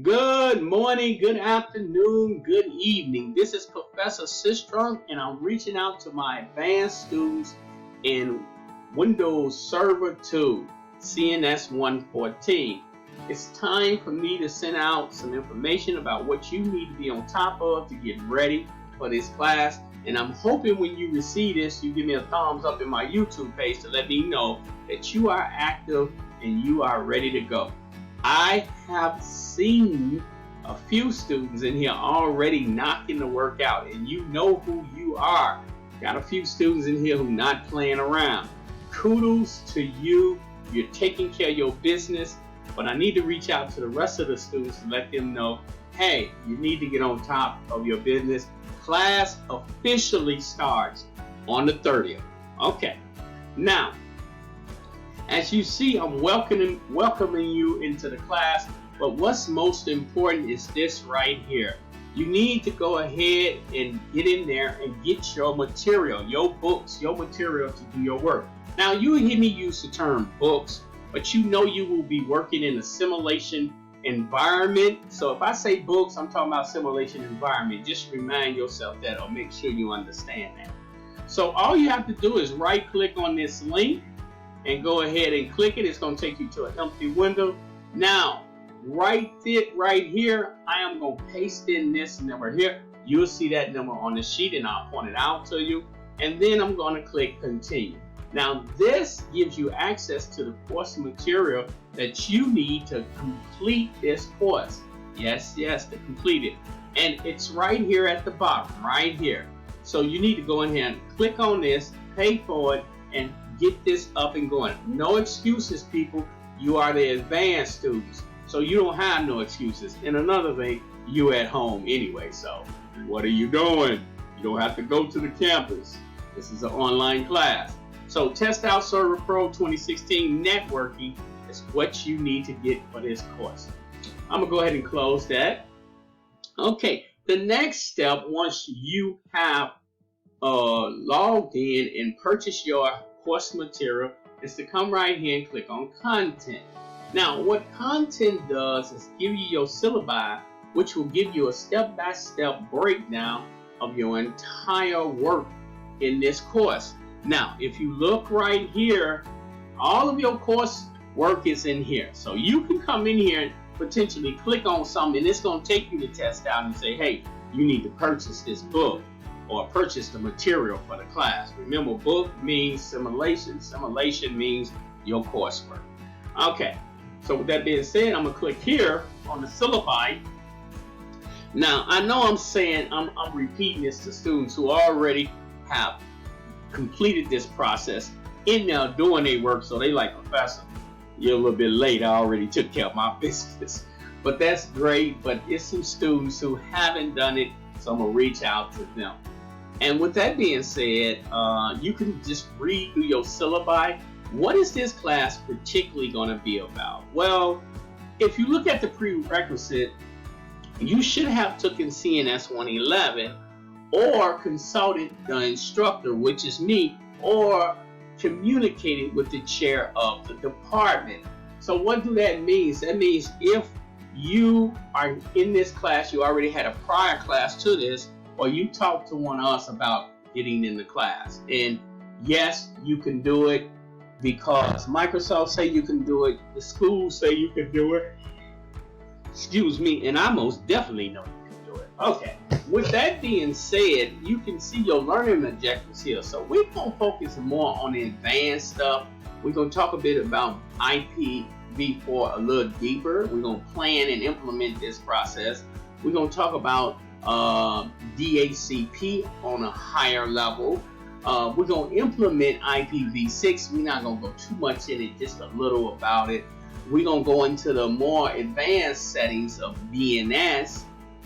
Good morning, good afternoon, good evening. This is Professor Sistrom, and I'm reaching out to my advanced students in Windows Server 2, CNS 114. It's time for me to send out some information about what you need to be on top of to get ready for this class. And I'm hoping when you receive this, you give me a thumbs up in my YouTube page to let me know that you are active and you are ready to go. I have seen a few students in here already knocking the work out, and you know who you are. Got a few students in here who not playing around. Kudos to you. You're taking care of your business, but I need to reach out to the rest of the students to let them know, hey, you need to get on top of your business. Class officially starts on the 30th. Okay, now, as you see, I'm welcoming you into the class, but what's most important is this right here. You need to go ahead and get in there and get your material, your books, your material to do your work. Now, you hear me use the term books, but you know you will be working in a simulation environment. So if I say books, I'm talking about simulation environment. Just remind yourself that, or make sure you understand that. So all you have to do is right click on this link and go ahead and click it. It's going to take you to an empty window. Now, right here, I am going to paste in this number here. You'll see that number on the sheet, and I'll point it out to you. And then I'm going to click continue. Now, this gives you access to the course material that you need to complete this course. Yes, to complete it. And it's right here at the bottom, right here. So you need to go in here and click on this, pay for it, and get this up and going. No excuses, people. You are the advanced students, so you don't have no excuses. And another thing, you at home anyway, so what are you doing? You don't have to go to the campus. This is an online class. So Test Out Server Pro 2016 networking is what you need to get for this course. I'm gonna go ahead and close that. Okay, the next step, once you have logged in and purchased your course material, is to come right here and click on content. Now, what content does is give you your syllabi, which will give you a step-by-step breakdown of your entire work in this course. Now, if you look right here, all of your course work is in here. So you can come in here and potentially click on something, and it's going to take you to Test Out and say, hey, you need to purchase this book or purchase the material for the class. Remember, book means simulation. Simulation means your coursework. Okay, so with that being said, I'm going to click here on the syllabi. Now, I know I'm saying, I'm repeating this to students who already have completed this process in there doing their work, so they like, Professor, you're a little bit late. I already took care of my business. But that's great, but it's some students who haven't done it, so I'm going to reach out to them. And with that being said, you can just read through your syllabi. What is this class particularly going to be about? Well, if you look at the prerequisite, you should have taken CNS 111 or consulted the instructor, which is me, or communicated with the chair of the department. So what do that mean? That means if you are in this class, you already had a prior class to this, or you talked to one of us about getting in the class. And yes, you can do it because Microsoft say you can do it, the schools say you can do it. Excuse me, and I most definitely know you can do it. Okay, with that being said, you can see your learning objectives here. So we're going to focus more on the advanced stuff. We're going to talk a bit about IPv4 a little deeper. We're going to plan and implement this process. We're going to talk about DHCP on a higher level. We're going to implement IPv6. We're not going to go too much in it, just a little about it. We're going to go into the more advanced settings of DNS,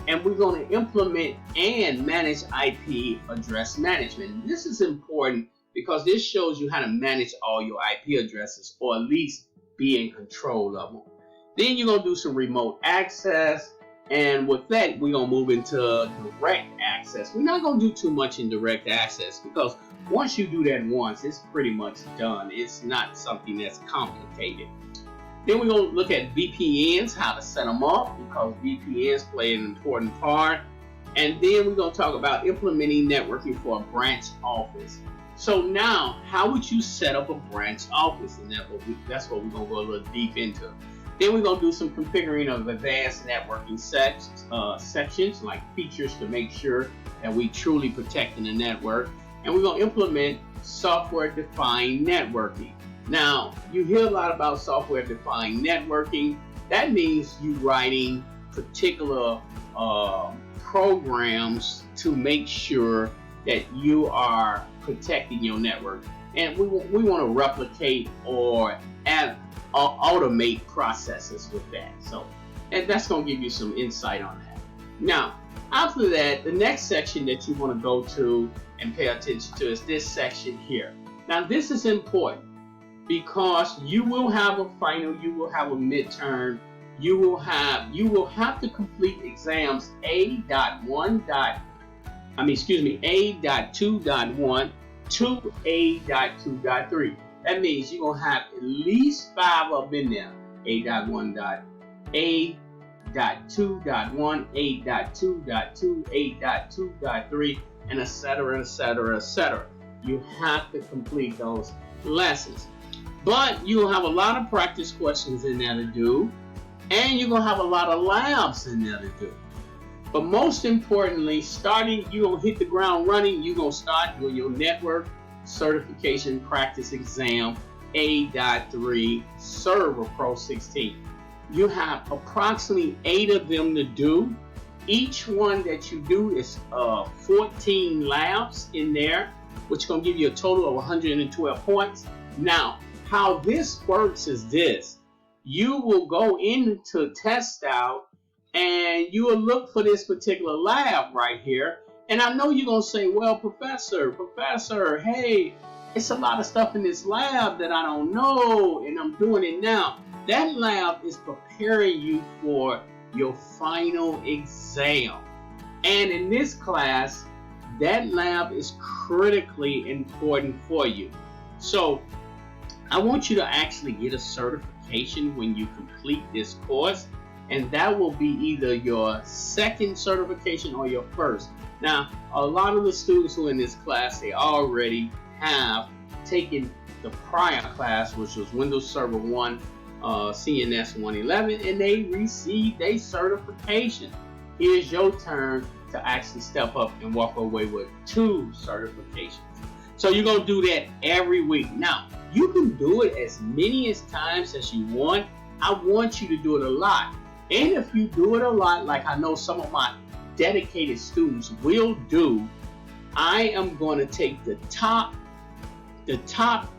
and we're going to implement and manage IP address management. This is important because this shows you how to manage all your IP addresses, or at least be in control of them. Then you're going to do some remote access. And with that, we're going to move into direct access. We're not going to do too much in direct access because once you do that once, it's pretty much done. It's not something that's complicated. Then we're going to look at VPNs, how to set them up, because VPNs play an important part. And then we're going to talk about implementing networking for a branch office. So now, how would you set up a branch office? And that's what we're going to go a little deep into. Then we're going to do some configuring of advanced networking sections, like features to make sure that we truly protecting the network. And we're going to implement software-defined networking. Now, you hear a lot about software-defined networking. That means you writing particular programs to make sure that you are protecting your network. And we want to replicate or automate processes with that. So, and that's going to give you some insight on that. Now, after that, the next section that you want to go to and pay attention to is this section here. Now, this is important because you will have a final, you will have a midterm, you will have to complete exams A.2.1 to A.2.3. That means you're going to have at least 5 of them in there. A.1, A.2.1, A.2.2, A.2.3, and etc., etc., etc. You have to complete those lessons. But you'll have a lot of practice questions in there to do, and you're going to have a lot of labs in there to do. But most importantly, you're going to hit the ground running. You're going to start doing your network certification practice exam A.3 Server Pro 16. You have approximately 8 of them to do. Each one that you do is 14 labs in there, which is going to give you a total of 112 points. Now, how this works is this. You will go into test out and you will look for this particular lab right here. And I know you're going to say, well, professor, hey, it's a lot of stuff in this lab that I don't know, and I'm doing it now. That lab is preparing you for your final exam. And in this class, that lab is critically important for you. So I want you to actually get a certification when you complete this course, and that will be either your second certification or your first. Now, a lot of the students who are in this class, they already have taken the prior class, which was Windows Server 1, CNS 111, and they received a certification. Here's your turn to actually step up and walk away with 2 certifications. So you're going to do that every week. Now, you can do it as many times as you want. I want you to do it a lot. And if you do it a lot, like I know some of my dedicated students will do, I am going to take the top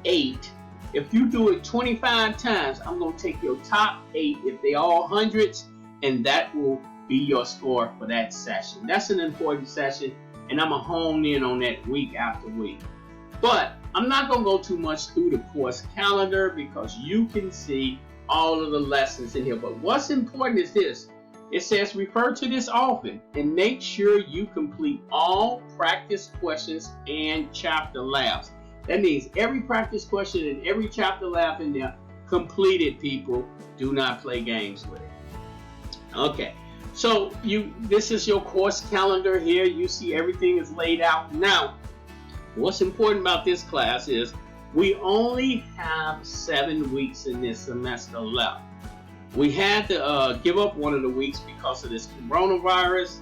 8. If you do it 25 times, I'm going to take your top 8 if they all hundreds, and that will be your score for that session. That's an important session, and I'm going to hone in on that week after week. But I'm not going to go too much through the course calendar because you can see all of the lessons in here. But what's important is this. It says refer to this often and make sure you complete all practice questions and chapter labs. That means every practice question and every chapter lab in there, completed, people. Do not play games with it. Okay, so this is your course calendar here. You see everything is laid out. Now, what's important about this class is we only have 7 weeks in this semester left. We had to give up one of the weeks because of this coronavirus,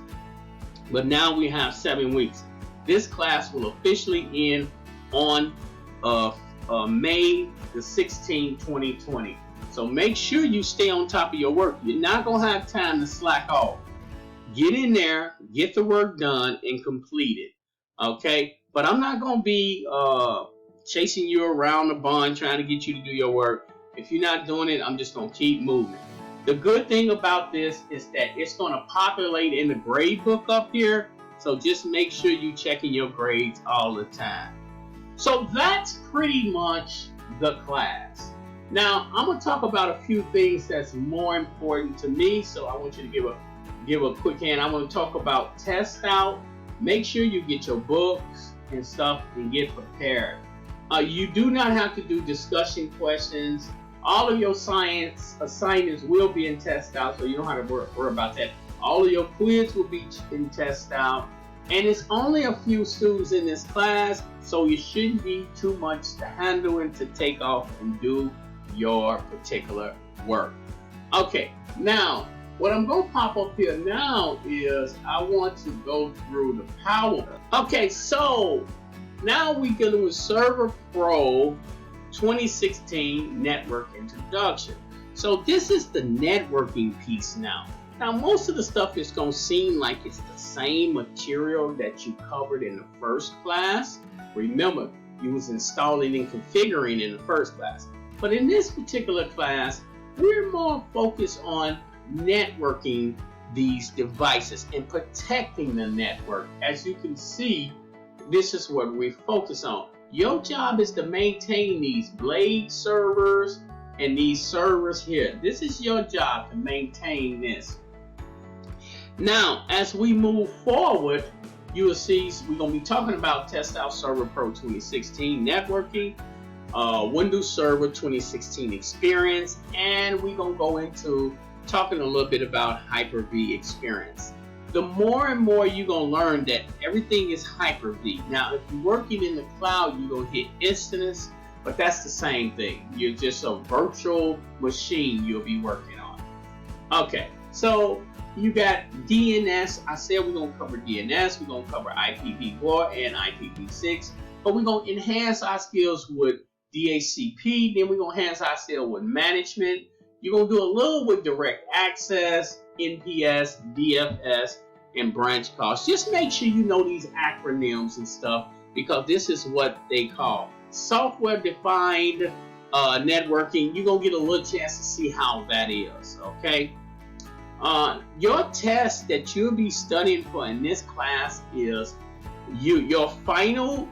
but now we have 7 weeks. This class will officially end on May the 16th, 2020. So make sure you stay on top of your work. You're not going to have time to slack off. Get in there, get the work done, and complete it. Okay? But I'm not going to be chasing you around the barn trying to get you to do your work. If you're not doing it, I'm just going to keep moving. The good thing about this is that it's going to populate in the grade book up here. So just make sure you're checking your grades all the time. So that's pretty much the class. Now, I'm going to talk about a few things that's more important to me. So I want you to give a quick hand. I want to talk about test out. Make sure you get your books and stuff and get prepared. You do not have to do discussion questions. All of your science assignments will be in test out, so you don't have to worry about that. All of your quiz will be in test out, and it's only a few students in this class, so you shouldn't be too much to handle and to take off and do your particular work. Okay, now what I'm going to pop up here now is I want to go through the power. Okay, so now we get with Server Pro 2016 Network Introduction. So this is the networking piece now. Now most of the stuff is going to seem like it's the same material that you covered in the first class. Remember, you was installing and configuring in the first class. But in this particular class, we're more focused on networking these devices and protecting the network. As you can see, this is what we focus on. Your job is to maintain these blade servers and these servers here. This is your job to maintain this. Now, as we move forward, you will see we're going to be talking about Test Out Server Pro 2016 networking, Windows Server 2016 experience, and we're going to go into talking a little bit about Hyper-V experience. The more and more you're going to learn that everything is Hyper-V. Now, if you're working in the cloud, you're going to hit instance, but that's the same thing. You're just a virtual machine you'll be working on. Okay, so you got DNS. I said we're going to cover DNS. We're going to cover IPv4 and IPv6, but we're going to enhance our skills with DHCP. Then we're going to enhance our skills with management. You're going to do a little with direct access, NPS, DFS, and branch calls. Just make sure you know these acronyms and stuff, because this is what they call software-defined networking. You're going to get a little chance to see how that is, okay? Your test that you'll be studying for in this class is your final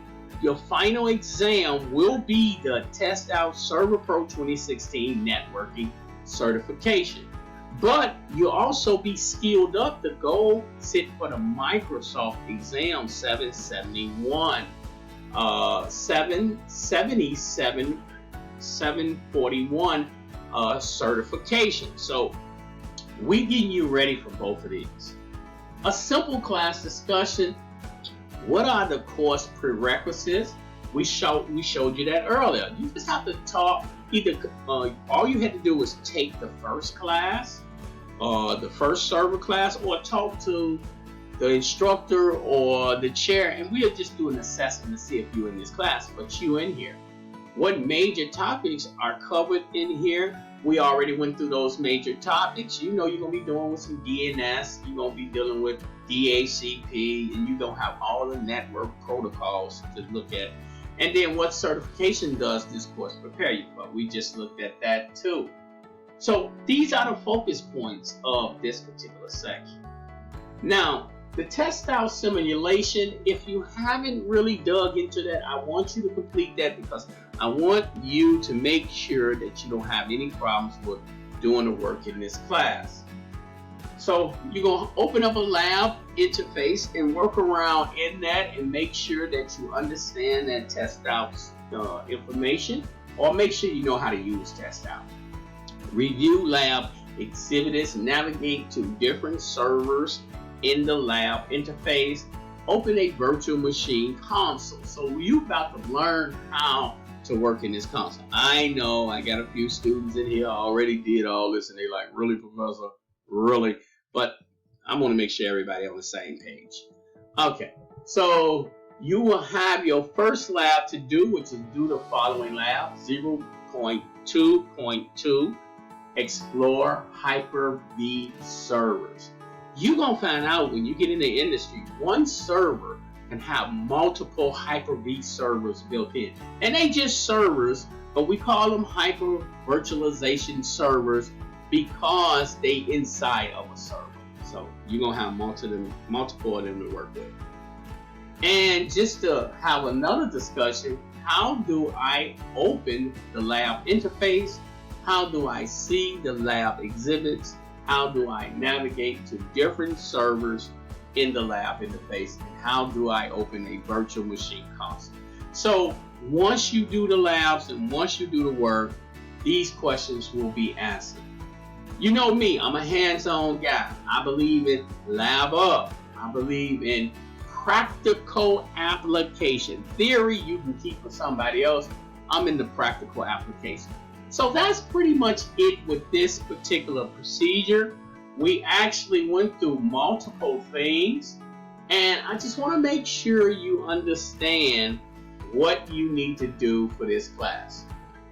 exam will be the Test Out Server Pro 2016 networking certification. But you'll also be skilled up to go sit for the Microsoft exam 771, 741 certification. So we getting you ready for both of these. A simple class discussion. What are the course prerequisites? We showed you that earlier. You just have to talk. All you had to do was take the first class, the first server class, or talk to the instructor or the chair, and we are just doing an assessment to see if you're in this class, but you in here. What major topics are covered in here? We already went through those major topics. You know you're going to be doing with some DNS, you're going to be dealing with DHCP, and you're going to have all the network protocols to look at. And then what certification does this course prepare you for? We just looked at that too. So these are the focus points of this particular section. Now, the test out simulation, if you haven't really dug into that, I want you to complete that, because I want you to make sure that you don't have any problems with doing the work in this class. So you're going to open up a lab interface and work around in that and make sure that you understand that test out information, or make sure you know how to use test out. Review lab exhibits, navigate to different servers in the lab interface, open a virtual machine console. So you about to learn how to work in this console. I know I got a few students in here already did all this, and they like, really, Professor? Really? But I'm going to make sure everybody on the same page. Okay, so you will have your first lab to do, which is do the following lab: 0.2.2 explore Hyper-V servers. You're going to find out when you get in the industry, one server can have multiple Hyper-V servers built in. And they just servers, but we call them hyper virtualization servers because they inside of a server. So you're going to have multiple of them to work with. And just to have another discussion, how do I open the lab interface? How do I see the lab exhibits? How do I navigate to different servers in the lab interface? And how do I open a virtual machine console? So once you do the labs and once you do the work, these questions will be answered. You know me, I'm a hands-on guy. I believe in lab up. I believe in practical application. Theory you can keep for somebody else. I'm in the practical application. So that's pretty much it with this particular procedure. We actually went through multiple things, and I just want to make sure you understand what you need to do for this class.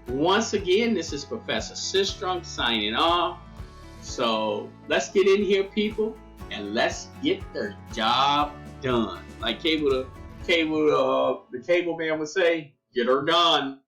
Once again, this is Professor Sistrunk signing off. So let's get in here, people, and let's get the job done. Like the cable man would say, get her done.